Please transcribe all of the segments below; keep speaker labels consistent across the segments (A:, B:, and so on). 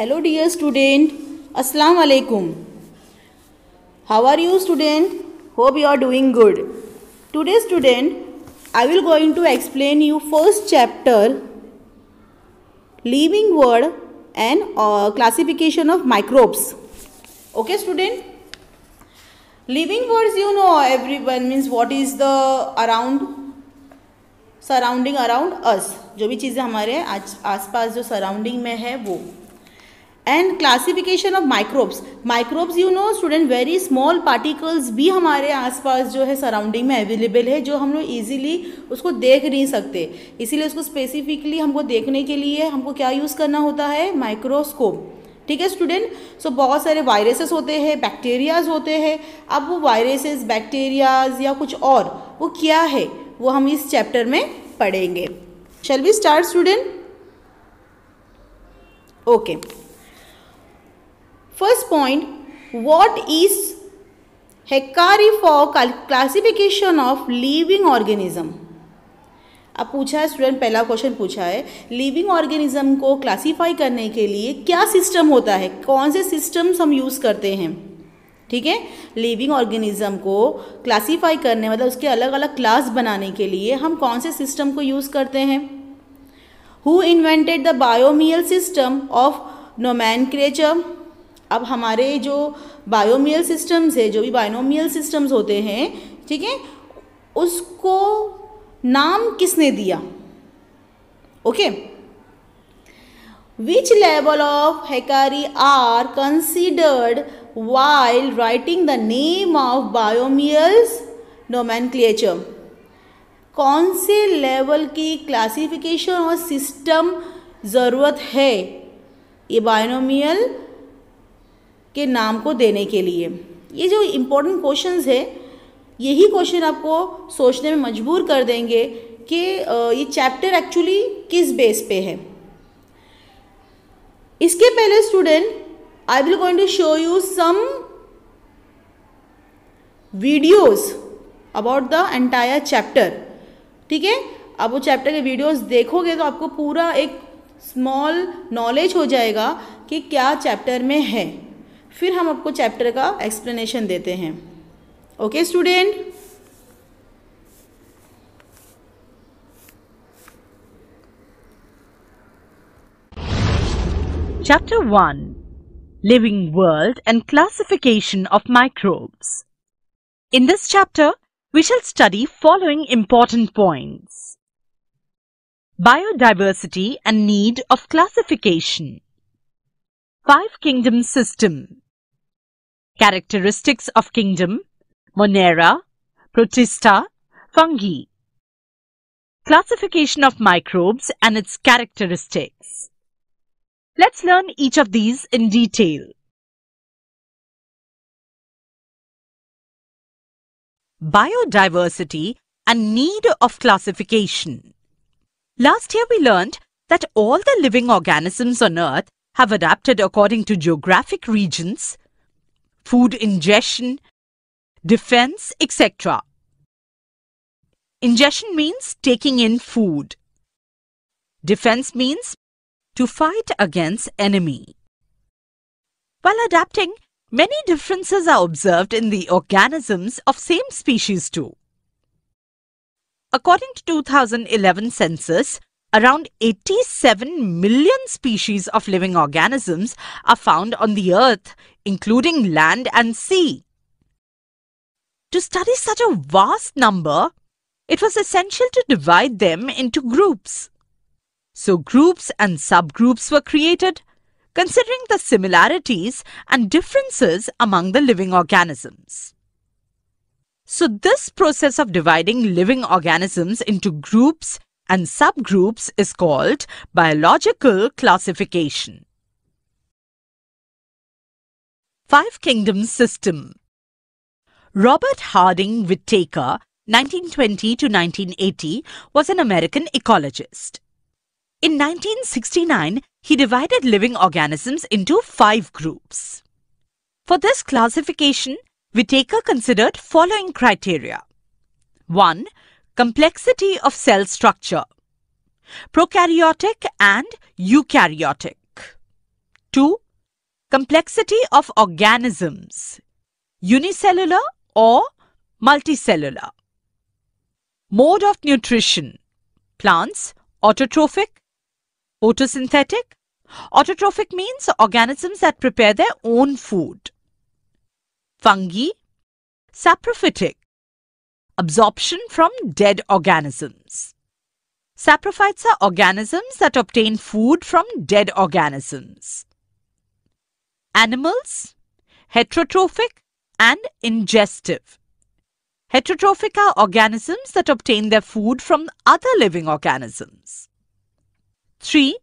A: Hello dear student, Assalamu alaikum. How are you student? Hope you are doing good. Today student, I will going to explain you first chapter living world and classification of microbes. Okay student? Living words you know everyone means what is the surrounding around us. जो भी चीज़ें हमारे आसपास जो surrounding में है वो. And classification of microbes you know student very small particles भी हमारे आसपास जो है सराउंडिंग में अवेलेबल है, जो हम लोग ईजिली उसको देख नहीं सकते. इसीलिए उसको स्पेसिफिकली हमको देखने के लिए हमको क्या यूज़ करना होता है, माइक्रोस्कोप. ठीक है स्टूडेंट. सो बहुत सारे वायरसेस होते हैं, बैक्टीरियाज होते हैं. अब वो वायरसेस, बैक्टीरियाज या कुछ और वो क्या है वो हम इस चैप्टर में पढ़ेंगे. Shall we start student? Okay. First point, what is Hecari for classification of living organism? अब पूछा है स्टूडेंट, पहला क्वेश्चन पूछा है लिविंग ऑर्गेनिज्म को क्लासीफाई करने के लिए क्या सिस्टम होता है, कौन से सिस्टम्स हम यूज़ करते हैं. ठीक है, लिविंग ऑर्गेनिज्म को क्लासीफाई करने मतलब उसके अलग अलग क्लास बनाने के लिए हम कौन से सिस्टम को यूज़ करते हैं. Who invented the binomial system of nomenclature. अब हमारे जो बायोमियल सिस्टम्स है, जो भी बायोमियल सिस्टम्स होते हैं, ठीक है, उसको नाम किसने दिया. ओके. विच लेवल ऑफ हेकारी are considered while writing the name of binomials nomenclature. कौन से लेवल की क्लासिफिकेशन और सिस्टम ज़रूरत है ये बायोमियल के नाम को देने के लिए. ये जो इम्पोर्टेंट क्वेश्चंस है, यही क्वेश्चन आपको सोचने में मजबूर कर देंगे कि ये चैप्टर एक्चुअली किस बेस पे है. इसके पहले student I will going to show you some videos about the entire chapter. ठीक है, अब वो चैप्टर के वीडियोस देखोगे तो आपको पूरा एक स्मॉल नॉलेज हो जाएगा कि क्या चैप्टर में है. फिर हम आपको चैप्टर का एक्सप्लेनेशन देते हैं. Okay student.
B: Chapter 1. Living World and Classification of Microbes. In this chapter, we shall study following important points. Biodiversity and need of classification. Five kingdom system. Characteristics of kingdom: Monera, Protista, fungi. Classification of microbes and its characteristics. Let's learn each of these in detail. Biodiversity and need of classification. Last year we learned that all the living organisms on Earth have adapted according to geographic regions, food ingestion, defense, etc. Ingestion means taking in food. Defense means to fight against enemy. While adapting, many differences are observed in the organisms of same species too. According to 2011 census, around 87 million species of living organisms are found on the earth, including land and sea. To study such a vast number, it was essential to divide them into groups. So groups and subgroups were created, considering the similarities and differences among the living organisms. So this process of dividing living organisms into groups and subgroups is called biological classification. Five Kingdoms System. Robert Harding Whittaker, 1920 to 1980, was an American ecologist. In 1969, he divided living organisms into 5 groups. For this classification, Whittaker considered following criteria. 1. Complexity of cell structure. Prokaryotic and eukaryotic. 2. Complexity of organisms, unicellular or multicellular. Mode of nutrition, plants, autotrophic, photosynthetic. Autotrophic means organisms that prepare their own food. Fungi, saprophytic, absorption from dead organisms. Saprophytes are organisms that obtain food from dead organisms. Animals, heterotrophic and ingestive. Heterotrophic are organisms that obtain their food from other living organisms. 3.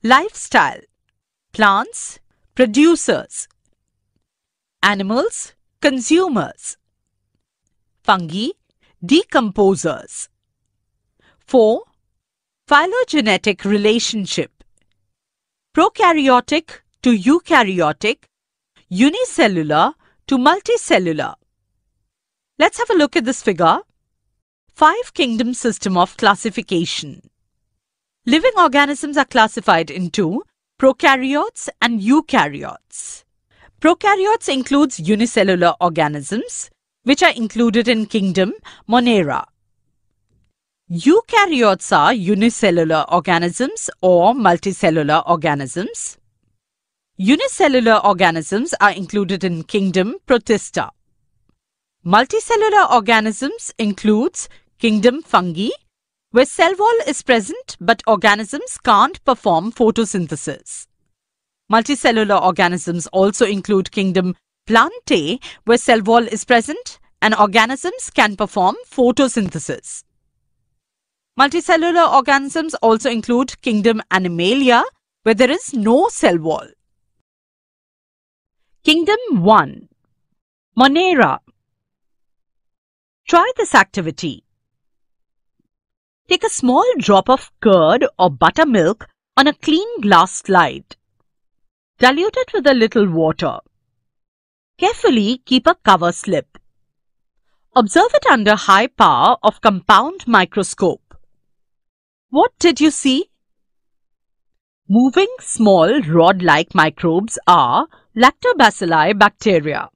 B: Lifestyle, plants, producers. Animals, consumers. Fungi, decomposers. 4. Phylogenetic relationship, prokaryotic to eukaryotic, unicellular to multicellular. Let's have a look at this figure. 5-kingdom system of classification. Living organisms are classified into prokaryotes and eukaryotes. Prokaryotes includes unicellular organisms, which are included in kingdom Monera. Eukaryotes are unicellular organisms or multicellular organisms. Unicellular organisms are included in kingdom Protista. Multicellular organisms includes kingdom Fungi, where cell wall is present but organisms can't perform photosynthesis. Multicellular organisms also include kingdom Plantae, where cell wall is present and organisms can perform photosynthesis. Multicellular organisms also include kingdom Animalia, where there is no cell wall. Kingdom 1. Monera. Try this activity. Take a small drop of curd or buttermilk on a clean glass slide. Dilute it with a little water. Carefully keep a cover slip. Observe it under high power of compound microscope. What did you see? Moving small rod-like microbes are Lactobacilli bacteria.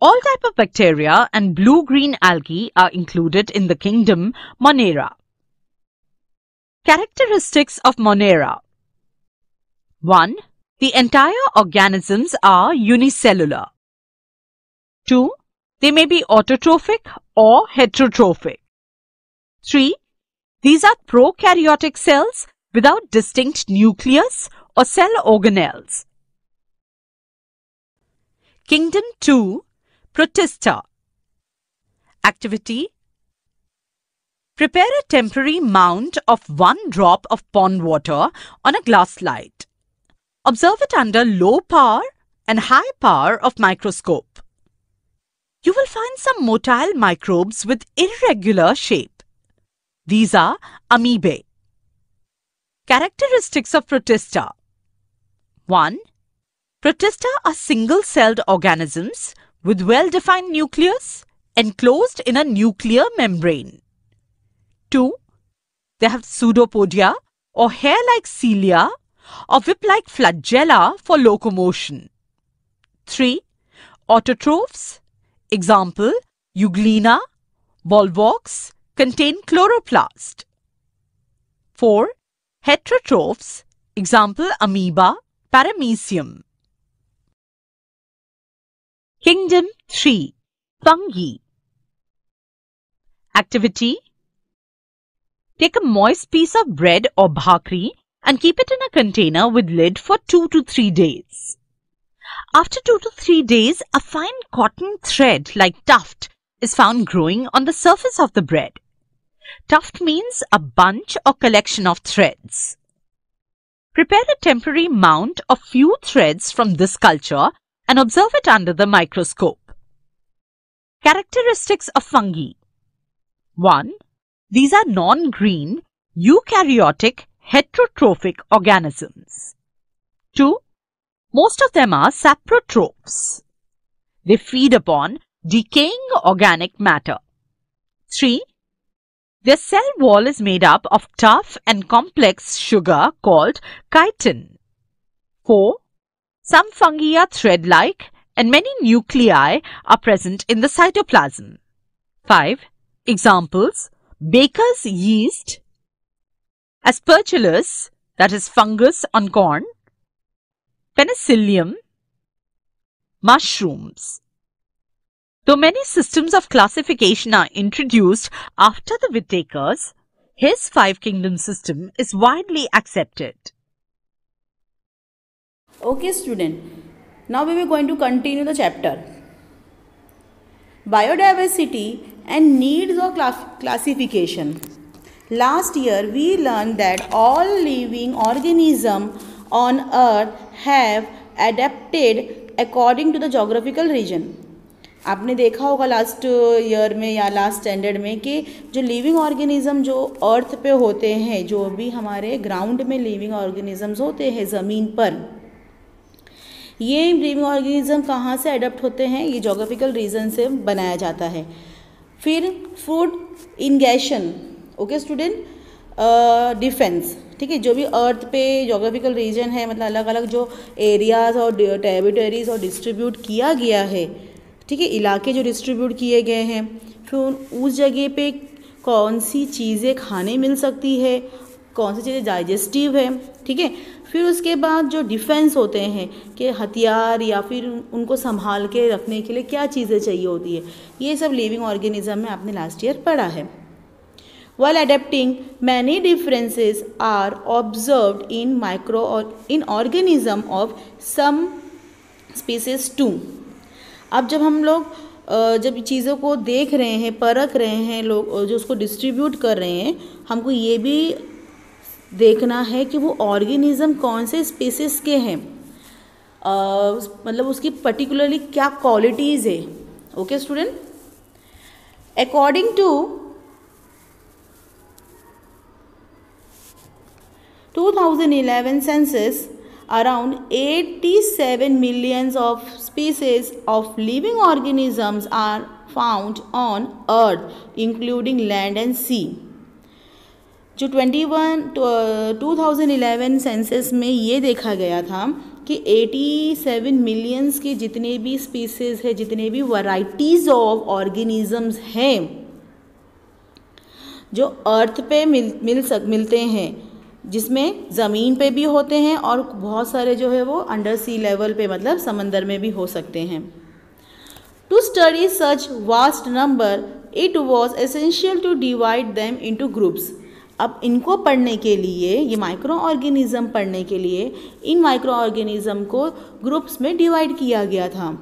B: All type of bacteria and blue-green algae are included in the kingdom Monera. Characteristics of Monera. 1. The entire organisms are unicellular. 2. They may be autotrophic or heterotrophic. 3. These are prokaryotic cells without distinct nucleus or cell organelles. Kingdom 2. Protista. Activity. Prepare a temporary mount of 1 drop of pond water on a glass slide. Observe it under low power and high power of microscope. You will find some motile microbes with irregular shape. These are amoebae. Characteristics of Protista. 1. Protista are single-celled organisms with well-defined nucleus enclosed in a nuclear membrane. 2. They have pseudopodia or hair-like cilia or whip-like flagella for locomotion. 3. Autotrophs, example Euglena, volvox, contain chloroplast. 4. Heterotrophs, example amoeba, paramecium. Kingdom 3. Fungi. Activity. Take a moist piece of bread or bhakri and keep it in a container with lid for 2 to 3 days. After 2 to 3 days, a fine cotton thread like tuft is found growing on the surface of the bread. Tuft means a bunch or collection of threads. Prepare a temporary mount of few threads from this culture and observe it under the microscope. Characteristics of fungi. 1. These are non-green, eukaryotic, heterotrophic organisms. 2. Most of them are saprotrophs. They feed upon decaying organic matter. 3. Their cell wall is made up of tough and complex sugar called chitin. 4. Some fungi are thread-like and many nuclei are present in the cytoplasm. 5. Examples: baker's yeast, Aspergillus, that is fungus on corn, Penicillium, mushrooms. Though many systems of classification are introduced after the Whittaker's, his five-kingdom system is widely accepted.
A: Okay, student. Now we are going to continue the chapter. Biodiversity and needs of classification. Last year we learned that all living organisms on earth have adapted according to the geographical region. आपने देखा होगा last year में या last standard में कि जो living organism जो अर्थ पे होते हैं, जो भी हमारे ग्राउंड में लिविंग ऑर्गेनिजम्स होते हैं ज़मीन पर, ये लिविंग ऑर्गेनिज्म कहाँ से अडॉप्ट होते हैं? ये जोग्राफिकल रीजन से बनाया जाता है. फिर food ingestion, okay student, defence, ठीक है, जो भी अर्थ पे जोग्राफिकल रीजन है, मतलब अलग अलग जो एरियाज़ और टेरिटरीज और डिस्ट्रीब्यूट किया गया है, ठीक है, इलाके जो डिस्ट्रीब्यूट किए गए हैं, फिर उस जगह पे कौन सी चीज़ें खाने मिल सकती है, कौन सी चीज़ें डाइजेस्टिव है, ठीक है. फिर उसके बाद जो डिफेंस होते हैं कि हथियार या फिर उनको संभाल के रखने के लिए क्या चीज़ें चाहिए होती है, ये सब लिविंग ऑर्गेनिज्म में आपने लास्ट ईयर पढ़ा है. While adapting, many differences are observed in organism of some species too. अब जब हम लोग जब चीज़ों को देख रहे हैं, परख रहे हैं, लोग जो उसको डिस्ट्रीब्यूट कर रहे हैं, हमको ये भी देखना है कि वो ऑर्गेनिज्म कौन से स्पीसीज के हैं, मतलब उसकी पर्टिकुलरली क्या क्वालिटीज़ है. Okay student, according to 2011 census, around 87 millions of species of living organisms are found on earth, including land and sea. जो 2011 सेंसस में ये देखा गया था कि 87 मिलियंस के जितने भी स्पीसीज है, जितने भी वैराइटीज़ ऑफ ऑर्गेनिजम्स हैं जो अर्थ पे मिलते हैं, जिसमें ज़मीन पे भी होते हैं और बहुत सारे जो है वो अंडर सी लेवल पे, मतलब समंदर में भी हो सकते हैं. To study such vast number, it was essential to divide them into groups. अब इनको पढ़ने के लिए, ये माइक्रो ऑर्गेनिज्म पढ़ने के लिए, इन माइक्रो ऑर्गेनिज्म को ग्रुप्स में डिवाइड किया गया था,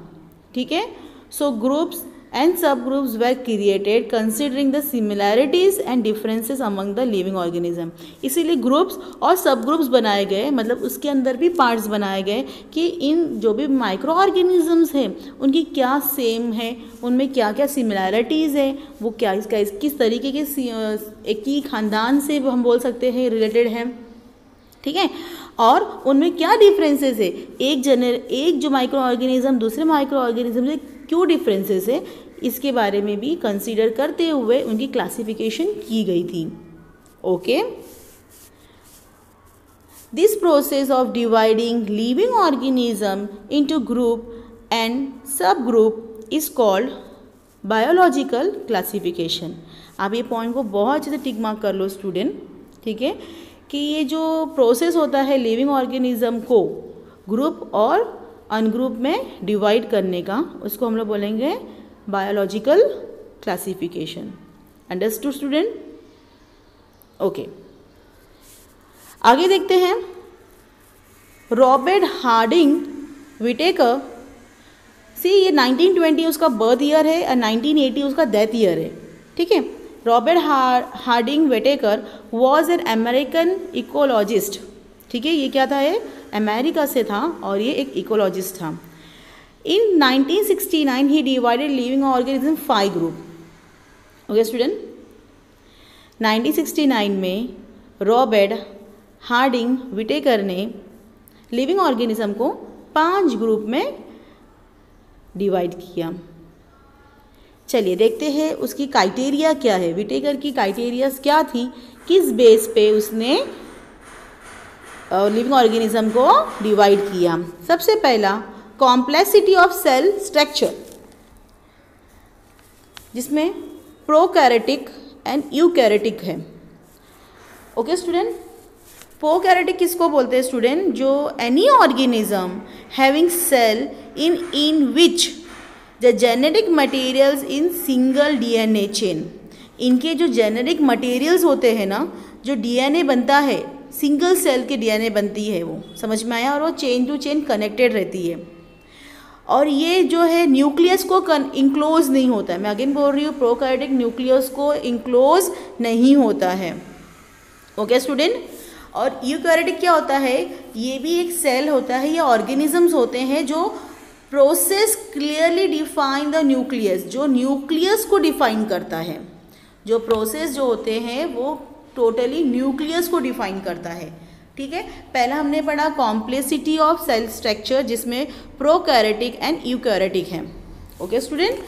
A: ठीक है. सो groups and subgroups were created considering the similarities and differences among the living organism. इसीलिए ग्रुप्स और सब ग्रुप्स बनाए गए, मतलब उसके अंदर भी पार्ट्स बनाए गए कि इन जो भी माइक्रो ऑर्गेनिजम्स हैं उनकी क्या सेम है, उनमें क्या क्या सिमिलैरिटीज़ है, वो क्या किस तरीके के एक ही खानदान से हम बोल सकते हैं रिलेटेड हैं, ठीक है, और उनमें क्या डिफरेंसेस है, एक जो माइक्रो ऑर्गेनिज्म दूसरे माइक्रो ऑर्गेनिज्म से क्यों डिफरेंसेस है, इसके बारे में भी कंसीडर करते हुए उनकी क्लासिफिकेशन की गई थी. Okay, this process of dividing living organism into group and sub group is called biological classification. आप ये पॉइंट को बहुत अच्छे से टिक मार्क कर लो स्टूडेंट, ठीक है, कि ये जो प्रोसेस होता है लिविंग ऑर्गेनिज्म को ग्रुप और अनग्रुप में डिवाइड करने का, उसको हम लोग बोलेंगे biological classification. Understood student? Okay, आगे देखते हैं. रॉबर्ट हार्डिंग विटेकर, सी ये 1920 उसका बर्थ ईयर है और 1980 उसका डेथ ईयर है, ठीक है. Robert Harding Whittaker was an American ecologist, ठीक है, ये क्या था, ये अमेरिका से था और ये एक इकोलॉजिस्ट था. In 1969 he divided living organism 5 group. Okay student, 1969 में रॉबर्ट हार्डिंग विटेकर ने लिविंग ऑर्गेनिज्म को 5 ग्रुप में डिवाइड किया. चलिए देखते हैं उसकी क्राइटेरिया क्या है, विटेकर की क्राइटेरियाज क्या थी, किस बेस पे उसने लिविंग ऑर्गेनिज्म को डिवाइड किया। सबसे पहला कॉम्प्लेक्सिटी ऑफ सेल स्ट्रक्चर, जिसमें प्रोकैरियोटिक एंड यूकैरियोटिक है। ओके स्टूडेंट, प्रोकैरियोटिक किसको बोलते हैं स्टूडेंट? जो any organism having cell in which the genetic materials in single DNA chain. इनके जो जेनेटिक मटेरियल्स होते हैं ना, जो डीएनए बनता है, सिंगल सेल के डीएनए बनती है, वो समझ में आया, और वो चेन टू चेन कनेक्टेड रहती है। और ये जो है न्यूक्लियस को इंक्लोज नहीं होता है। मैं अगेन बोल रही हूँ, प्रोकैरियोटिक न्यूक्लियस को इंक्लोज नहीं होता है। ओके स्टूडेंट, और यूकैरियोटिक क्या होता है? ये भी एक सेल होता है, ये ऑर्गेनिजम्स होते हैं जो process clearly define the nucleus, जो न्यूक्लियस को डिफाइन करता है। जो प्रोसेस जो होते हैं वो टोटली न्यूक्लियस को डिफाइन करता है। ठीक है, पहला हमने पढ़ा कॉम्प्लेक्सिटी ऑफ सेल स्ट्रक्चर, जिसमें प्रोकैरियोटिक एंड यूकैरियोटिक है। Okay student,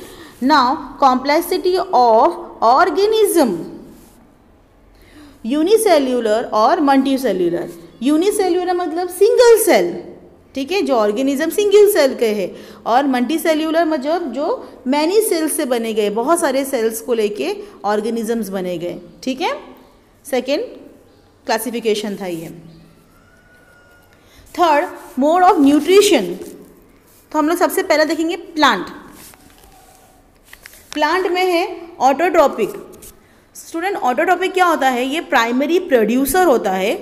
A: now complexity of organism, unicellular और मल्टीसेल्यूलर। यूनिसेल्यूलर मतलब सिंगल सेल, ठीक है, जो ऑर्गेनिज्म सिंगल सेल के है, और मल्टीसेल्यूलर मतलब जो मैनी सेल्स से बने गए, बहुत सारे सेल्स को लेके ऑर्गेनिजम्स बने गए। ठीक है, सेकेंड क्लासिफिकेशन था ये। Third, mode of nutrition. तो हम लोग सबसे पहले देखेंगे प्लांट। प्लांट में है ऑटोट्रोपिक। स्टूडेंट, ऑटोट्रोपिक क्या होता है? ये प्राइमरी प्रोड्यूसर होता है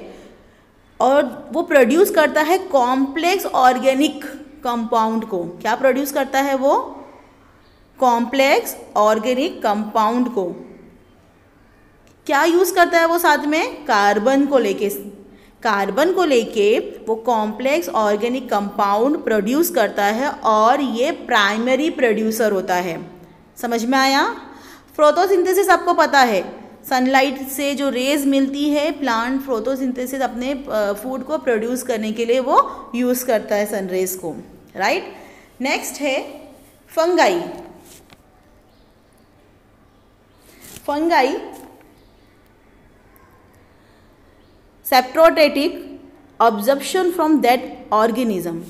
A: और वो प्रोड्यूस करता है कॉम्प्लेक्स ऑर्गेनिक कंपाउंड को। क्या प्रोड्यूस करता है वो? कॉम्प्लेक्स ऑर्गेनिक कंपाउंड को। क्या यूज़ करता है वो? साथ में कार्बन को लेके, कार्बन को लेके वो कॉम्प्लेक्स ऑर्गेनिक कंपाउंड प्रोड्यूस करता है, और ये प्राइमरी प्रोड्यूसर होता है। समझ में आया? फोटोसिंथेसिस आपको पता है, सनलाइट से जो रेज मिलती है, प्लांट फोटोसिंथेसिस अपने फूड को प्रोड्यूस करने के लिए वो यूज़ करता है सन रेज को, राइट। नेक्स्ट है fungi. Fungi saprotrophic absorption from that organism.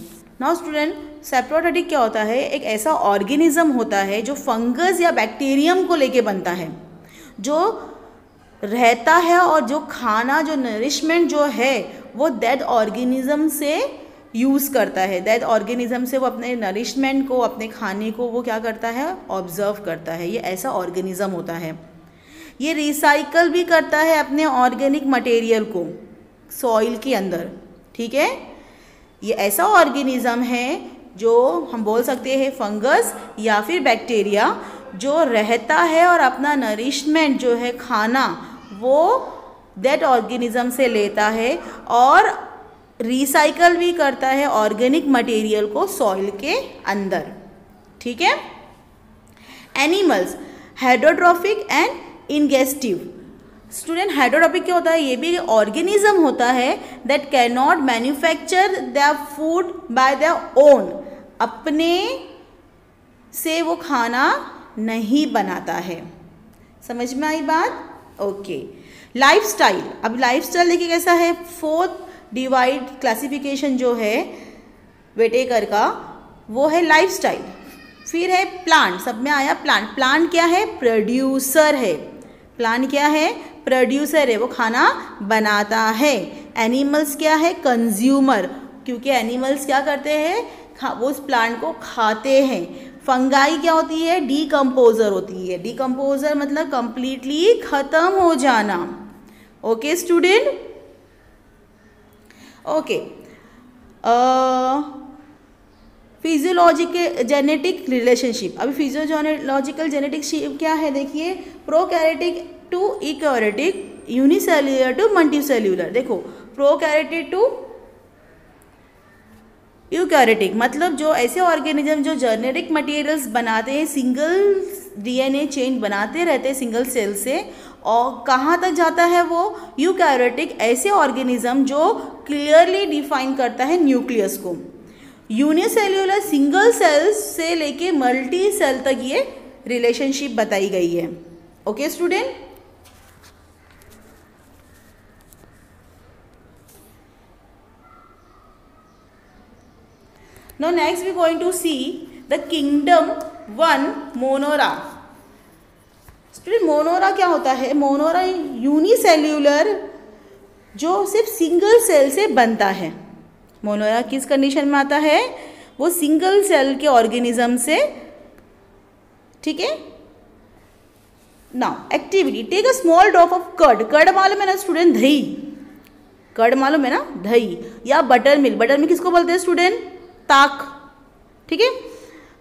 A: Now student, saprotrophic क्या होता है? एक ऐसा ऑर्गेनिज्म होता है जो फंगस या बैक्टीरियम को लेके बनता है, जो रहता है, और जो खाना, जो नरिशमेंट जो है वो दैट ऑर्गेनिज्म से यूज़ करता है। दैट ऑर्गेनिज्म से वो अपने नरिशमेंट को, अपने खाने को वो क्या करता है? ऑब्जर्व करता है। ये ऐसा ऑर्गेनिज्म होता है। ये रिसाइकल भी करता है अपने ऑर्गेनिक मटेरियल को सॉइल के अंदर, ठीक है। ये ऐसा ऑर्गेनिज्म है जो हम बोल सकते हैं फंगस या फिर बैक्टीरिया, जो रहता है और अपना नरिशमेंट जो है खाना वो दैट ऑर्गेनिज्म से लेता है, और रिसाइकल भी करता है ऑर्गेनिक मटेरियल को सॉइल के अंदर, ठीक है। Animals heterotrophic and ingestive. Student, heterotrophic क्या होता है? ये भी ऑर्गेनिज्म होता है that can not manufacture their food by their own. अपने से वो खाना नहीं बनाता है। समझ में आई बात? ओके। लाइफस्टाइल। अब लाइफस्टाइल देखिए कैसा है। फोर्थ डिवाइड क्लासिफिकेशन जो है वेटेकर का, वो है लाइफस्टाइल। फिर है प्लांट। सब में आया प्लांट। प्लांट क्या है? प्रोड्यूसर है। प्लांट क्या है? प्रोड्यूसर है, वो खाना बनाता है। एनिमल्स क्या है? कंज्यूमर, क्योंकि एनिमल्स क्या करते हैं? वो उस प्लांट को खाते हैं। फंगाई क्या होती है? डीकम्पोजर होती है। डीकम्पोजर मतलब कंप्लीटली खत्म हो जाना। Okay student, okay. Physiological genetic relationship. अभी फिजियोलॉजिकल जेनेटिक क्या है देखिए। Prokaryotic to eukaryotic, unicellular to multicellular. देखो, प्रोकैरियोटिक टू यूकैरियोटिक मतलब जो ऐसे ऑर्गेनिज्म जो जेनेटिक मटेरियल्स बनाते हैं, सिंगल डीएनए चेन बनाते रहते हैं सिंगल सेल से, और कहाँ तक जाता है वो? यूकैरियोटिक ऐसे ऑर्गेनिज्म जो क्लियरली डिफाइन करता है न्यूक्लियस को। यूनिसेल्यूलर सिंगल सेल्स से लेके मल्टी सेल तक ये रिलेशनशिप बताई गई है। Okay student, Now next we are going to see the kingdom 1 Monera. Student Monera क्या होता है? मोनोरा यूनिसेल्यूलर जो सिर्फ सिंगल सेल से बनता है। मोनोरा किस कंडीशन में आता है? वो सिंगल सेल के ऑर्गेनिज्म से, ठीक है। Now activity, take a small drop of curd. Curd मालूम है ना स्टूडेंट? दही। कर्ड मालूम है ना? दही। या बटर मिल्क। बटर मिल्क किसको बोलते हैं स्टूडेंट? ताक, ठीक है।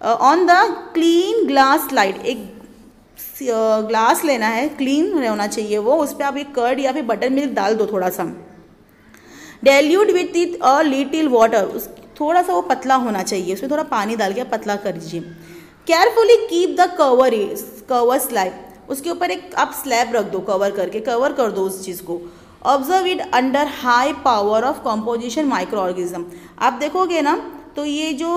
A: On the clean glass slide, एक ग्लास लेना है, क्लीन होना चाहिए वो, उस पर आप एक कर्ड या फिर बटर मिल्क डाल दो थोड़ा सा। Dilute with it a little water, थोड़ा सा वो पतला होना चाहिए, उसमें थोड़ा पानी डाल के पतला कर दीजिए। Carefully keep the cover slab, उसके ऊपर एक आप स्लैब रख दो, कवर करके कवर कर दो उस चीज़ को। Observe it under high power of composition micro organism. आप देखोगे ना तो ये जो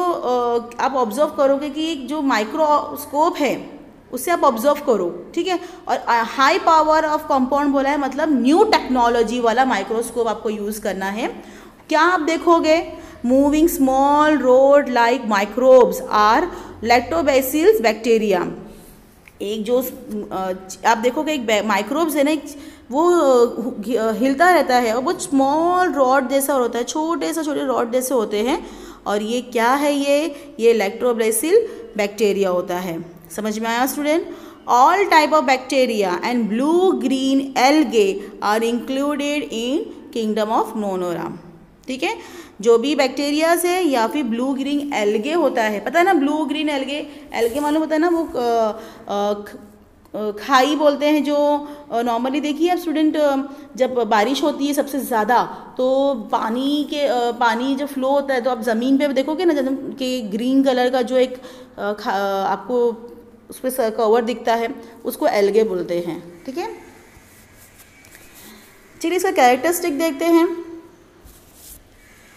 A: आप ऑब्जर्व करोगे कि जो माइक्रोस्कोप है उससे आप ऑब्जर्व करो, ठीक है। और हाई पावर ऑफ कंपाउंड बोला है, मतलब न्यू टेक्नोलॉजी वाला माइक्रोस्कोप आपको यूज़ करना है। क्या आप देखोगे? Moving small rod like microbes are lactobacilli bacteria. एक जो आप देखोगे एक माइक्रोब्स है ना, वो हिलता रहता है और वो स्मॉल रॉड जैसा होता है, छोटे रॉड जैसे होते हैं। और ये क्या है? ये लैक्टोबैसिल बैक्टीरिया होता है। समझ में आया student? All type of bacteria and blue green algae are included in kingdom of Monera, ठीक है। जो भी बैक्टीरियाज है या फिर ब्लू ग्रीन एल्गे होता है, पता है ना ब्लू ग्रीन एल्गे मालूम होता है ना, वो खाई बोलते हैं जो नॉर्मली देखिए आप स्टूडेंट, जब बारिश होती है सबसे ज़्यादा तो पानी जो फ्लो होता है तो आप ज़मीन पे देखोगे ना जब कि ग्रीन कलर का जो एक आपको उस पर कवर दिखता है, उसको एल्गे बोलते हैं, ठीक है। चलिए इसका कैरेक्टरिस्टिक देखते हैं।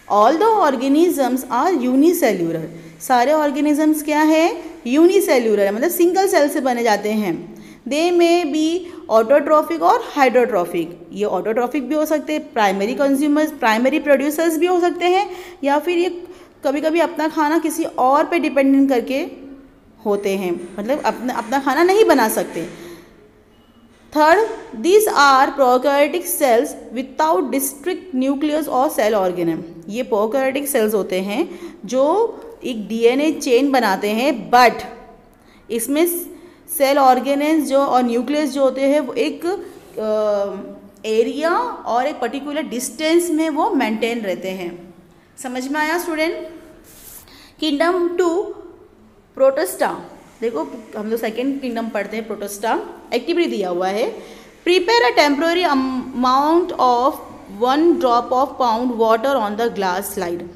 A: All the organisms are unicellular, सारे ऑर्गेनिजम्स क्या है? यूनिसेल्यूलर है, मतलब सिंगल सेल से बने जाते हैं। दे में बी ऑटोट्रॉफिक और हाइड्रोट्रॉफिक, ये ऑटोट्रॉफिक भी हो सकते हैं, प्राइमरी कंज्यूमर्स प्राइमरी प्रोड्यूसर्स भी हो सकते हैं, या फिर ये कभी कभी अपना खाना किसी और पे डिपेंडेंट करके होते हैं, मतलब अपना खाना नहीं बना सकते। Third, this are prokaryotic cells without district nucleus और सेल ऑर्गेनम। ये प्रोकैरियोटिक सेल्स होते हैं जो एक डीएनए चेन बनाते हैं, बट इसमें सेल ऑर्गेनेज जो और न्यूक्लियस जो होते हैं वो एक एरिया और एक पर्टिकुलर डिस्टेंस में वो मेंटेन रहते हैं। समझ में आया स्टूडेंट? किंगडम 2 प्रोटोस्टा, देखो हम लोग सेकेंड किंगडम पढ़ते हैं प्रोटोस्टा। एक्टिविटी दिया हुआ है, prepare a temporary amount of 1 drop of pound water on the glass slide.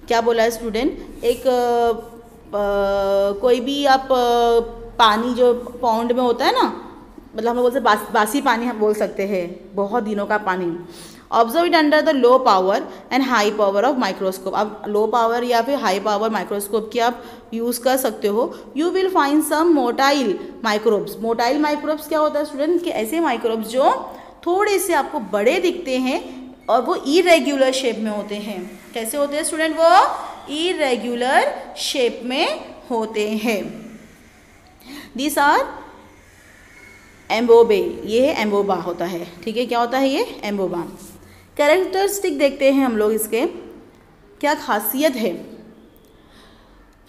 A: क्या बोला है स्टूडेंट? एक कोई भी आप पानी जो पाउंड में होता है ना, मतलब हम लोग बोलते हैं बासी पानी हम बोल सकते हैं, बहुत दिनों का पानी। Observe it under the low power and high power of microscope. अब लो पावर या फिर हाई पावर माइक्रोस्कोप की आप यूज़ कर सकते हो। You will find some motile microbes. Motile microbes क्या होता है स्टूडेंट? कि ऐसे माइक्रोब्स जो थोड़े से आपको बड़े दिखते हैं और वो इरेग्युलर शेप में होते हैं। कैसे होते हैं स्टूडेंट? वो इरेग्युलर शेप में होते हैं। दिस आर एम्बोबे, ये है एम्बोबा होता है, ठीक है। क्या होता है ये? एम्बोबा। कैरेक्टरिस्टिक देखते हैं हम लोग, इसके क्या खासियत है।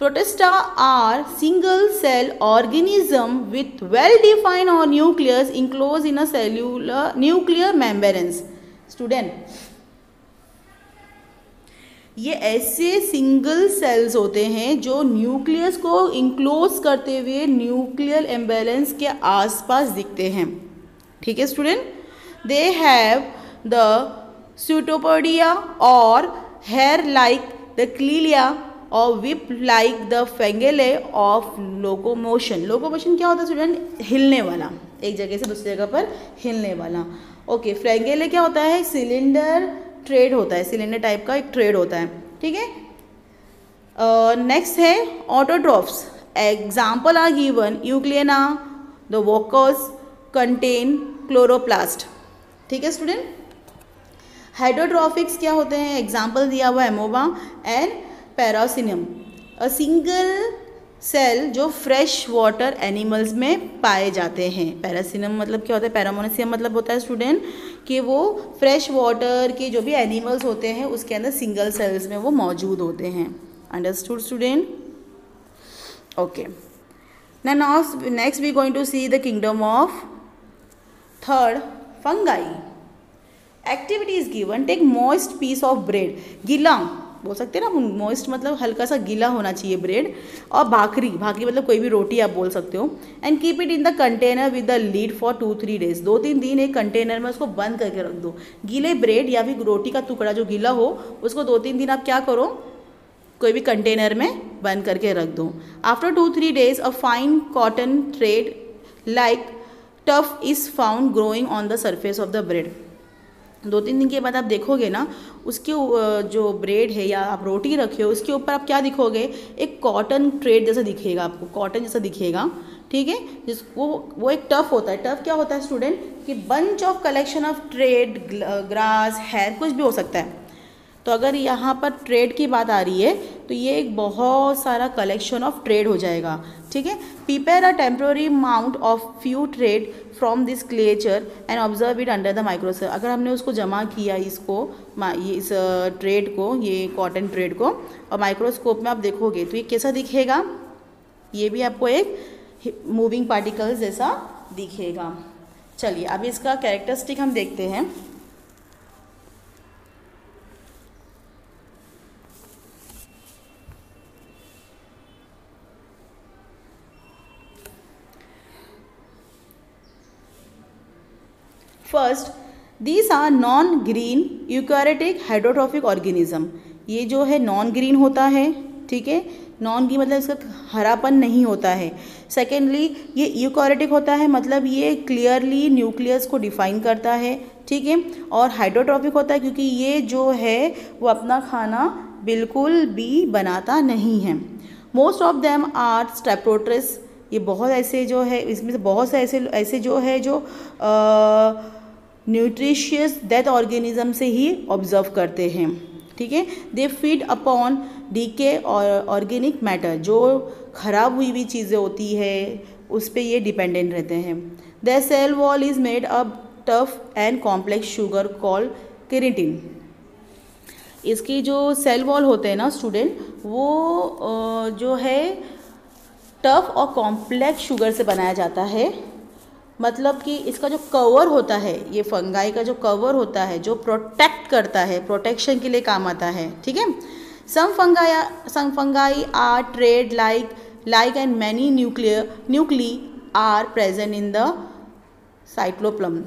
A: Protista are single cell organism with well defined और nucleus enclose in a cellular nuclear membranes. Student, ये ऐसे सिंगल सेल्स होते हैं जो न्यूक्लियस को इंक्लोज करते हुए न्यूक्लियर एम्बेलेंस के आसपास दिखते हैं, ठीक है student. They have the pseudopodia or hair like the cilia or whip like the flagella of locomotion. Locomotion क्या होता है स्टूडेंट? हिलने वाला, एक जगह से दूसरी जगह पर हिलने वाला। ओके, फ्रेंगेले क्या होता है? सिलेंडर ट्रेड होता है, सिलेंडर टाइप का एक ट्रेड होता है, ठीक है। नेक्स्ट है autotrophs. Example are given, euglena, the volvox contain chloroplast, ठीक है स्टूडेंट। हाइड्रोट्रॉफिक्स क्या होते हैं? एग्जाम्पल दिया हुआ amoeba and paramecium, a single cell जो फ्रेश वाटर एनिमल्स में पाए जाते हैं। पैरासिनम मतलब क्या होता है, पैरामोनियम मतलब होता है स्टूडेंट कि वो फ्रेश वाटर के जो भी एनिमल्स होते हैं उसके अंदर सिंगल सेल्स में वो मौजूद होते हैं। Understood student? Okay, now next we going to see the kingdom of third, fungi. Activity is given, take moist piece of bread, गीला बोल सकते हैं ना, मोइस्ट मतलब हल्का सा गीला होना चाहिए ब्रेड, और भाकरी, भाकरी मतलब कोई भी रोटी आप बोल सकते हो, and keep it in the container with the lead for 2-3 days, 2-3 दिन एक कंटेनर में उसको बंद करके रख दो। गीले ब्रेड या फिर रोटी का टुकड़ा जो गीला हो उसको 2-3 दिन आप क्या करो, कोई भी कंटेनर में बंद करके रख दो। After 2-3 days a fine cotton thread like tough is found growing on the surface of the bread. 2-3 दिन के बाद आप देखोगे ना उसके जो ब्रेड है या आप रोटी रखे हो उसके ऊपर आप क्या दिखोगे, एक कॉटन थ्रेड जैसा दिखेगा, आपको कॉटन जैसा दिखेगा, ठीक है। जिसको वो एक टफ होता है। टफ क्या होता है स्टूडेंट, कि bunch of collection of thread, grass, hair, कुछ भी हो सकता है। तो अगर यहाँ पर ट्रेड की बात आ रही है तो ये एक बहुत सारा कलेक्शन ऑफ ट्रेड हो जाएगा, ठीक है। Prepare a temporary mount of few thread from this culture and observe it under the microscope. अगर हमने उसको जमा किया इसको, इस ट्रेड को, ये कॉटन ट्रेड को, और माइक्रोस्कोप में आप देखोगे तो ये कैसा दिखेगा, ये भी आपको एक मूविंग पार्टिकल्स जैसा दिखेगा। चलिए अब इसका कैरेक्टरिस्टिक हम देखते हैं। First, these are non green eukaryotic heterotrophic organism. ये जो है नॉन ग्रीन होता है, ठीक है, नॉन ग्रीन मतलब इसका हरापन नहीं होता है। सेकेंडली ये यूकैरियोटिक होता है, मतलब ये क्लियरली न्यूक्लियस को डिफाइन करता है, ठीक है। और हाइड्रोट्रॉफिक होता है क्योंकि ये जो है वो अपना खाना बिल्कुल भी बनाता नहीं है। मोस्ट ऑफ देम आर स्टेप्रोट्रिस, ये बहुत ऐसे जो है, इसमें से बहुत से ऐसे जो है जो न्यूट्रिशियस डेथ ऑर्गेनिज्म से ही ऑब्जर्व करते हैं, ठीक है। दे फीड अपॉन डीके और ऑर्गेनिक मैटर, जो खराब हुई हुई चीज़ें होती है उस पर ये डिपेंडेंट रहते हैं। The cell wall is made up tough and complex sugar called keratin. इसकी जो सेल वॉल होते हैं ना स्टूडेंट, वो जो है टफ और कॉम्प्लेक्स शुगर से बनाया जाता है। मतलब कि इसका जो कवर होता है, ये फंगाई का जो कवर होता है जो प्रोटेक्ट करता है, प्रोटेक्शन के लिए काम आता है, ठीक है। Some fungi are thread like and many nuclei are present in the cytoplasm.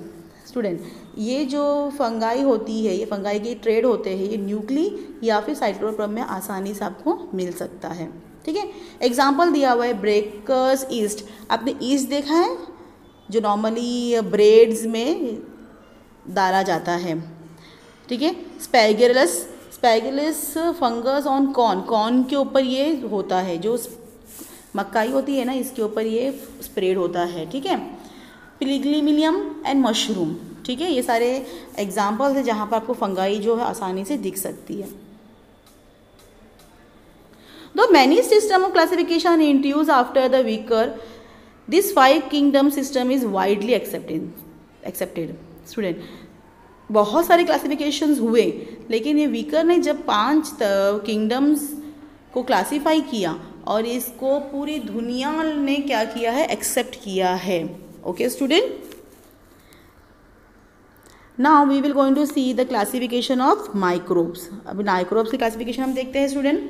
A: Student, ये जो फंगाई होती है, ये फंगाई के ट्रेड होते हैं, ये न्यूक्ली या फिर साइक्लोप्लम में आसानी से आपको मिल सकता है, ठीक है। एग्जाम्पल दिया हुआ है ब्रेकर्स ईस्ट। आपने ईस्ट देखा है जो नॉर्मली ब्रेड्स में डाला जाता है, ठीक है। स्पैगुलस फंगस ऑन कॉर्न के ऊपर ये होता है, जो मक्काई होती है ना इसके ऊपर ये स्प्रेड होता है, ठीक है। पिलिग्लिमिलियम एंड मशरूम, ठीक है, ये सारे एग्जाम्पल्स हैं जहाँ पर आपको फंगाई जो है आसानी से दिख सकती है। Though many system of classification introduced after the Vicar, this 5 kingdom system is widely accepted. Student, बहुत सारे क्लासिफिकेशंस हुए, लेकिन ये विकर ने जब 5 किंगडम्स को क्लासीफाई किया और इसको पूरी दुनिया ने क्या किया है, एक्सेप्ट किया है। Okay student, now we will going to see the classification of microbes. अभी माइक्रोब्स की क्लासिफिकेशन हम देखते हैं student.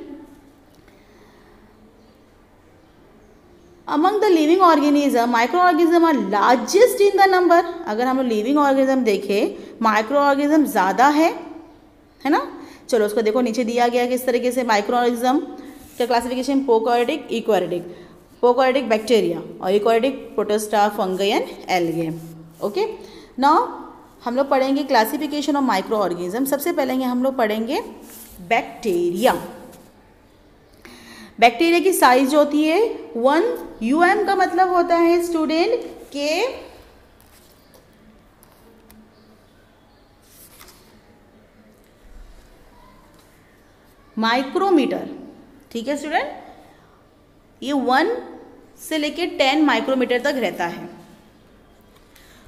A: Among the living organism, micro organism are largest in the number. अगर हम लिविंग ऑर्गेनिज्म देखें, माइक्रो ऑर्गेनिज्म ज़्यादा है ना। चलो उसको देखो, नीचे दिया गया किस तरीके से माइक्रो ऑर्गेनिज्म का classification, prokaryotic, eukaryotic. Prokaryotic bacteria और eukaryotic protista, fungi and algae. Okay, now हम लोग पढ़ेंगे क्लासिफिकेशन ऑफ माइक्रो ऑर्गेनिज्म। सबसे पहले हम लोग पढ़ेंगे बैक्टीरिया। बैक्टीरिया की साइज जो होती है 1 UM का मतलब होता है स्टूडेंट के माइक्रोमीटर, ठीक है स्टूडेंट, ये 1 से लेके 10 माइक्रोमीटर तक रहता है।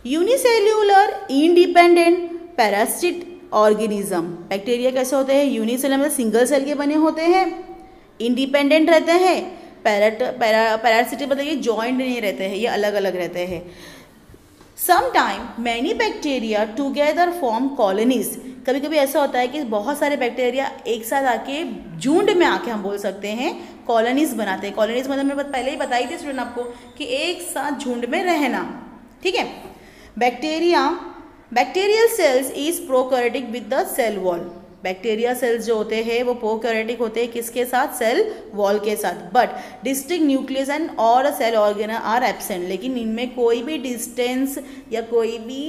A: Unicellular independent Parachute organism, bacteria कैसे होते हैं? यूनिसेलुलर मतलब सिंगल सेल के बने होते हैं, इंडिपेंडेंट रहते हैं, पैरासिटिक मतलब ये जॉइंट नहीं रहते हैं, ये अलग अलग रहते हैं। Sometime many bacteria together form colonies, कभी कभी ऐसा होता है कि बहुत सारे बैक्टीरिया एक साथ आके झुंड में आके हम बोल सकते हैं कॉलोनीज बनाते हैं। कॉलोनीज मतलब मैंने पहले ही बताई थी स्टूडेंट आपको कि एक साथ झुंड में रहना, ठीक है। Bacterial cells is prokaryotic with the cell wall, bacteria cells जो होते हैं वो प्रोकैरियोटिक होते हैं किसके साथ? सेल वॉल के साथ। बट डिस्टिंक्ट न्यूक्लियस एंड और सेल ऑर्गेना आर एब्सेंट, लेकिन इनमें कोई भी डिस्टेंस या कोई भी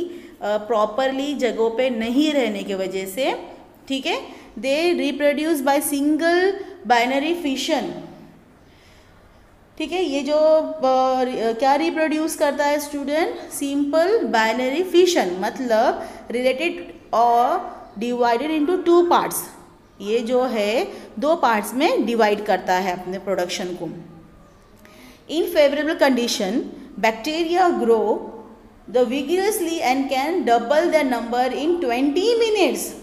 A: प्रॉपरली जगहों पे नहीं रहने की वजह से, ठीक है, they reproduce by single binary fission, ठीक है। ये जो क्या रिप्रोड्यूस करता है स्टूडेंट? सिंपल बाइनरी फिशन, मतलब रिलेटेड और डिवाइडेड इनटू 2 पार्ट्स, ये जो है 2 पार्ट्स में डिवाइड करता है अपने प्रोडक्शन को। In favourable condition bacteria grow the vigorously and can double their number in 20 minutes.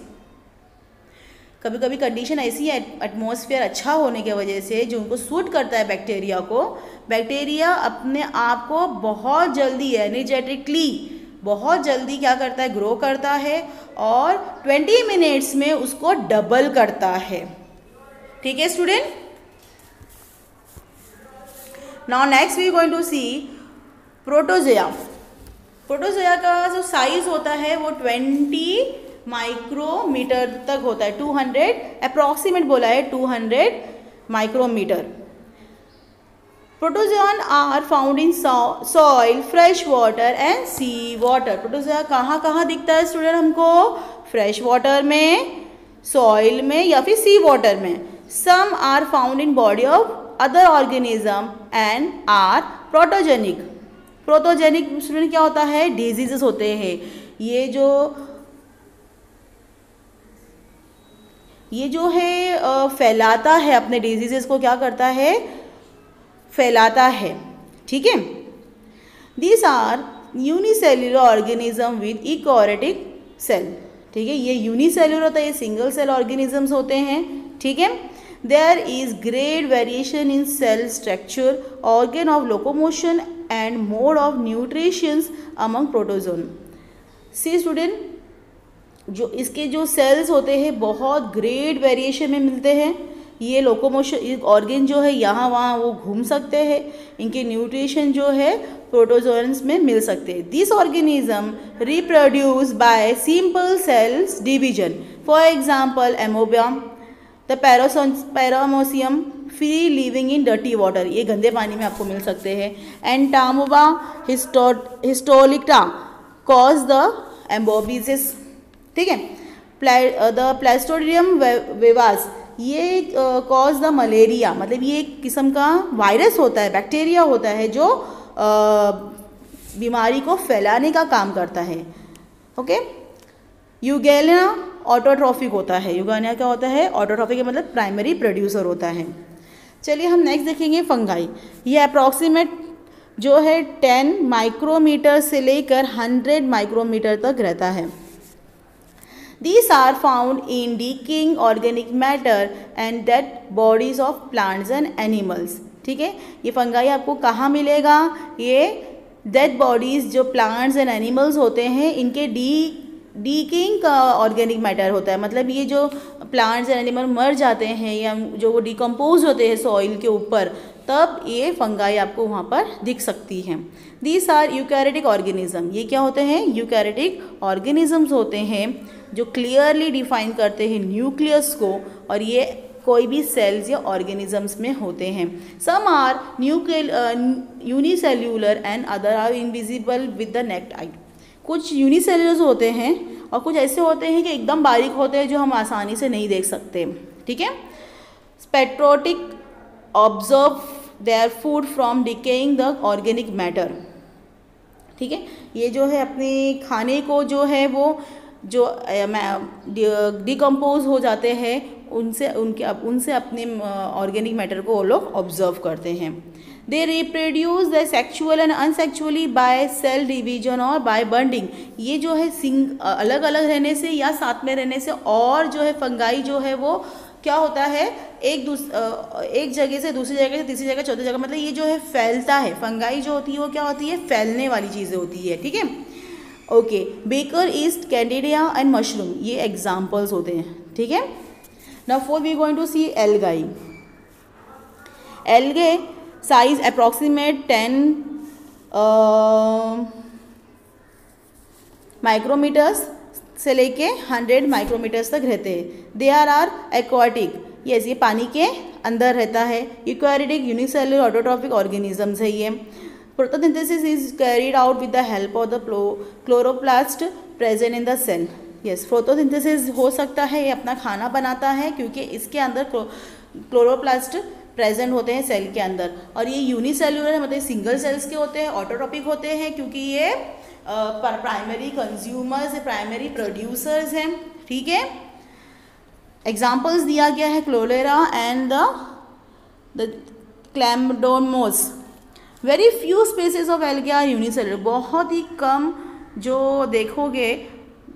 A: कभी कभी कंडीशन ऐसी है, एटमॉस्फेयर अच्छा होने की वजह से जो उनको सूट करता है बैक्टीरिया को, बैक्टीरिया अपने आप को बहुत जल्दी एनर्जेटिकली बहुत जल्दी क्या करता है? ग्रो करता है और 20 मिनट्स में उसको डबल करता है, ठीक है student. Now next we are going to see protozoa. Protozoa का जो साइज होता है वो 20 माइक्रोमीटर तक होता है, 200 अप्रॉक्सीमेट बोला है 200 micrometre. Protozoan are found in soil, fresh water and sea water. Protozoa कहाँ कहाँ दिखता है स्टूडेंट हमको? फ्रेश वाटर में, सॉइल में या फिर सी वाटर में। Some are found in body of other organism and are pathogenic. Pathogenic student क्या होता है? डिजीजेस होते हैं। ये जो है फैलाता है अपने डिजीजेस को, क्या करता है? फैलाता है, ठीक है। These are unicellular organism with eukaryotic cell, ठीक है। ये यूनिसेल्युलर होता है, ये सिंगल सेल ऑर्गेनिजम्स होते हैं, ठीक है। There is great variation in cell structure, organ of locomotion and mode of nutrition among protozoan. See student, जो इसके जो सेल्स होते हैं बहुत ग्रेट वेरिएशन में मिलते हैं। ये लोकोमोशन ऑर्गन जो है यहाँ वहाँ वो घूम सकते हैं, इनके न्यूट्रिशन जो है प्रोटोजोन्स में मिल सकते हैं। This organism reproduce by simple cells division, for example amoeba, the paramecium free living in dirty water, ये गंदे पानी में आपको मिल सकते हैं। एंटामोबा हिस्टोलिक्टा कॉज द एम्बोबिसिस, ठीक है। द प्लास्टोडियम वेवास, ये कॉज द मलेरिया, मतलब ये एक किस्म का वायरस होता है, बैक्टीरिया होता है जो बीमारी को फैलाने का काम करता है, ओके। यूगेलिया ऑटोट्रॉफिक होता है, यूगेलिया क्या होता है? ऑटोट्रॉफिक मतलब प्राइमरी प्रोड्यूसर होता है। चलिए हम नेक्स्ट देखेंगे फंगाई। ये अप्रॉक्सीमेट जो है 10 माइक्रोमीटर से लेकर 100 माइक्रोमीटर तक रहता है। These are found in decaying organic matter and dead bodies of plants and animals, ठीक है। ये फंगाई आपको कहाँ मिलेगा? ये डेड बॉडीज जो प्लांट्स एंड एनिमल्स होते हैं इनके डीकेइंग का ऑर्गेनिक मैटर होता है, मतलब ये जो प्लांट्स एंड एनिमल मर जाते हैं या जो वो डिकम्पोज होते हैं सॉइल के ऊपर, तब ये फंगाई आपको वहाँ पर दिख सकती हैं। दीज आर यूकैरियोटिक ऑर्गेनिज्म, ये क्या होते हैं? यूकैरियोटिक ऑर्गेनिजम्स होते हैं जो क्लियरली डिफाइन करते हैं न्यूक्लियस को, और ये कोई भी सेल्स या ऑर्गेनिजम्स में होते हैं। Some are unicellular and other are invisible with the naked eye. कुछ यूनिसेल्यूलर होते हैं और कुछ ऐसे होते हैं कि एकदम बारीक होते हैं जो हम आसानी से नहीं देख सकते, ठीक है। Saprotrophic absorb their food from decaying the organic matter, ठीक है। ये जो है अपने खाने को जो है वो जो डिकम्पोज हो जाते हैं उनसे अपने ऑर्गेनिक मैटर को वो लोग ऑब्जर्व करते हैं। They reproduce the sexual and asexually by cell division or by budding. ये जो है अलग अलग रहने से या साथ में रहने से, और जो है फंगाई जो है वो क्या होता है, एक जगह से दूसरी जगह से तीसरी जगह चौथी जगह, मतलब ये जो है फैलता है। फंगाई जो होती है वो क्या होती है, फैलने वाली चीज़ें होती है, ठीक है। Okay, baker yeast, candida and mushroom, ये एग्जाम्पल्स होते हैं, ठीक है। Now for we going to see algae. Algae size approximate 10 micrometres से लेके 100 माइक्रोमीटर्स तक रहते हैं। दे आर एक्वाटिक, यस ये पानी के अंदर रहता है। यूकैरियोटिक यूनिसेलुलर ऑटोट्रॉफिक ऑर्गेनिजम्स है ये। Photosynthesis is carried out with the help of the chloroplast present in the cell. Yes, photosynthesis हो सकता है, ये अपना खाना बनाता है क्योंकि इसके अंदर क्लोरोप्लास्ट प्रेजेंट होते हैं सेल के अंदर। और ये यूनिसेलुलर है, मतलब सिंगल सेल्स के होते हैं। ऑटोट्रॉपिक होते हैं क्योंकि ये प्राइमरी कंज्यूमर्स, प्राइमरी प्रोड्यूसर्स हैं, ठीक है। एग्जाम्पल्स दिया गया है chlorella and the chlamydomonas. Very few species of algae are unicellular, बहुत ही कम जो देखोगे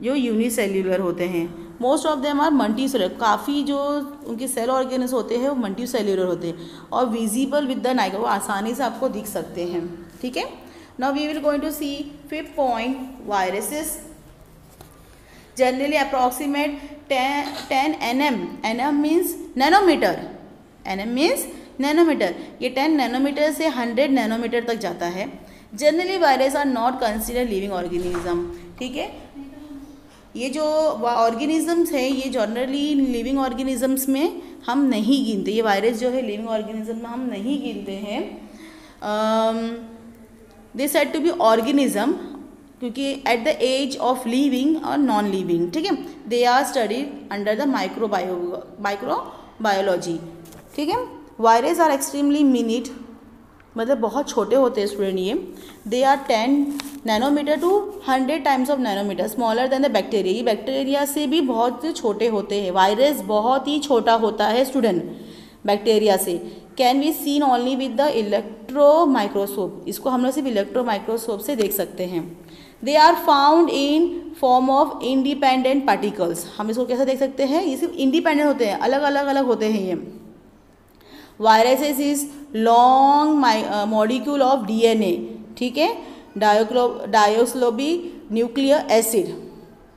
A: जो यूनिसेल्युलर होते हैं। Most of them are multicellular, काफ़ी जो उनके सेल ऑर्गेन्स होते हैं वो मल्टीसेल्युलर होते हैं और विजिबल विद द नाइट, वो आसानी से आपको दिख सकते हैं, ठीक है। Now we will going to see fifth point, viruses. Generally approximate 10 nm, nm means nanometre, nm means nanometre, ये 10 नैनोमीटर से 100 नैनोमीटर तक जाता है। Generally virus are not consider living organism, ठीक है। ये जो ऑर्गेनिजम्स है ये जनरली लिविंग ऑर्गेनिजम्स में हम नहीं गिनते, ये वायरस जो है लिविंग ऑर्गेनिज्म में हम नहीं गिनते हैं। They said to be organism क्योंकि at the edge of living or non living, ठीक है। They are studied under the microbiology, ठीक है। वायरस आर एक्सट्रीमली मिनिट, मतलब बहुत छोटे होते हैं स्टूडेंट ये। They are 10 nanometre to 100 times of nanometre smaller than the bacteria, ये बैक्टीरिया से भी बहुत छोटे होते हैं। वायरस बहुत ही छोटा होता है स्टूडेंट बैक्टीरिया से। Can be seen only with the electro microscope, इसको हम लोग सिर्फ इलेक्ट्रो माइक्रोस्कोप से देख सकते हैं। They are found in form of independent particles, हम इसको कैसे देख सकते हैं, ये सिर्फ इंडिपेंडेंट होते हैं, अलग अलग अलग होते हैं ये। Viruses is long molecule of DNA, ठीक है। डायोक्लोबी न्यूक्लियर एसिड,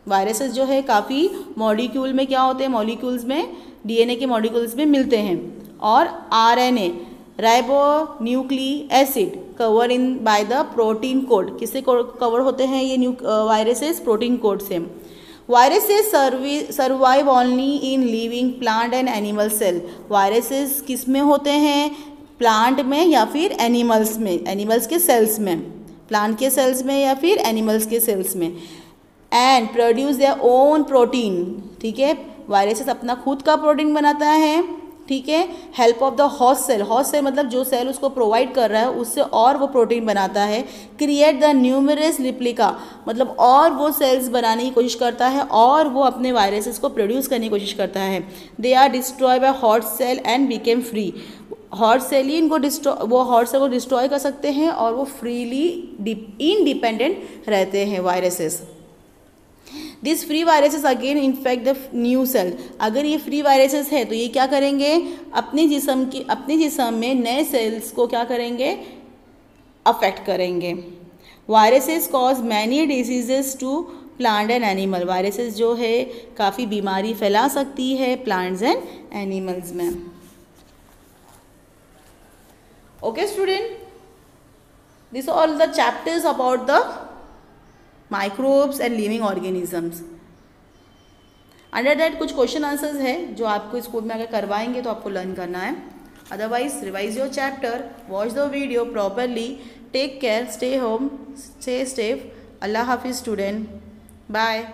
A: वायरसेस जो है काफ़ी मॉलिक्यूल में क्या होते हैं, मॉलिक्यूल्स में DNA के मॉलिक्यूल्स में मिलते हैं। और RNA ribo nucleic acid cover in by the protein code, किससे कवर होते हैं ये वायरसेस, प्रोटीन कोड से। Viruses survive only in living plant and animal cell, viruses किस में होते हैं, प्लांट में या फिर एनिमल्स में, एनिमल्स के सेल्स में, प्लांट के सेल्स में या फिर एनिमल्स के सेल्स में। And produce their own protein, ठीक है। वायरसेस अपना खुद का प्रोटीन बनाता है, ठीक है। Help of the host cell, host cell मतलब जो सेल उसको प्रोवाइड कर रहा है उससे और वो प्रोटीन बनाता है। क्रिएट द न्यूमरस रिप्लिका, मतलब और वो सेल्स बनाने की कोशिश करता है और वो अपने वायरसेस को प्रोड्यूस करने की कोशिश करता है। They are destroy by host cell and became free, host cell ही इनको वो हॉट सेल को डिस्ट्रॉय कर सकते हैं और वो फ्रीली इंडिपेंडेंट रहते हैं viruses. This free viruses again infect the new cell, अगर ये फ्री वायरसेस है तो ये क्या करेंगे, अपने जिस्म में नए सेल्स को क्या करेंगे, अफेक्ट करेंगे। Viruses cause many diseases to plant and animal, viruses जो है काफ़ी बीमारी फैला सकती है प्लांट्स एंड एनिमल्स में। Okay student, this all the chapters about the microbes and living organisms. Under that कुछ क्वेश्चन आंसर्स है जो आपको स्कूल में अगर करवाएंगे तो आपको लर्न करना है। Otherwise revise your chapter, watch the video properly, take care, stay home, stay safe. अल्लाह हाफिज स्टूडेंट, बाय।